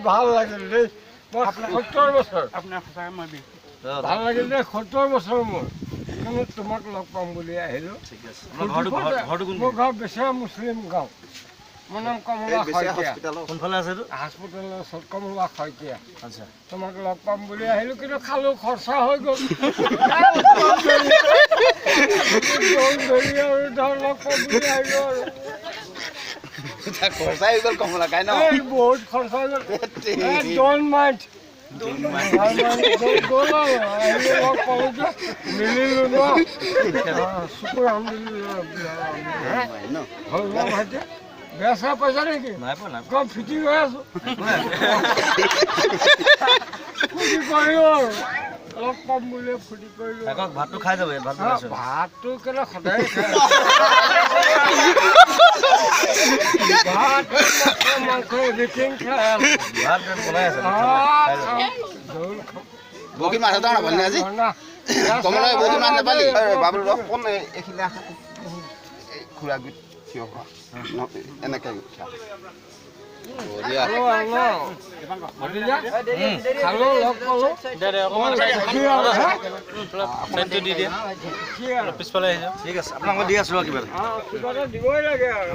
ভাল লাগিল দেই মই 70 বছৰ আপোনাৰ সঁচাকৈ মই বিহু ভাল লাগিল দেই 70 বছৰ মোৰ কিন্তু তোমাক লগ পাম বুলি আহিলোঁ মোৰ গাঁও বেচেৰা মুছলিম গাঁও মোৰ নাম কমলা শইকীয়া কোনফালে আছে এইটো হস্পিটেলৰ ওচৰত কমলা শইকীয়া আচ্ছা তোমাক লগ পাম বুলি আহিলোঁ কিন্তু খালোঁ খৰচা হৈ গ'ল ধৰি আৰু ধৰ লগ পাম বুলি আহিলোঁ আৰু খৰচাই হৈ গ'ল কমলা খাই ন বহুত খৰচা হৈ গ'ল ডোন্ট মাইণ্ড গ'ল আৰু আহিলোঁ লগ পালোঁ যে মিলিলোঁ ন শুকুৰ আলহামদুলিল্লাহ হ'ল ন ভাইটি বেয়া চেয়া পইচা নেকি নাই পোৱা নাই কম ফিটিং হৈ আছোঁ ফূৰ্তি কৰিলোঁ আৰু লগ পাম বুলি ফূৰ্তি কৰিলোঁ ভাতটো খাই যাব ইয়াত ভাতটো কেলে সদায় খাই ভাত মাংস এভৰিথিং খাই ভাত বনাই আছে বগী মাছ এটা নাপালি আজি কমলা বগী মাছ নাপালি বাবুল ৰস কোন এইখিনি আহা খুৰা গুট থিয় হোৱা এনেকৈ খালোঁ লগ পালোঁ পিছফালে ঠিক আছে আপোনাক দি আছোঁ কিবা কিবা এটা দিবই লাগে আৰু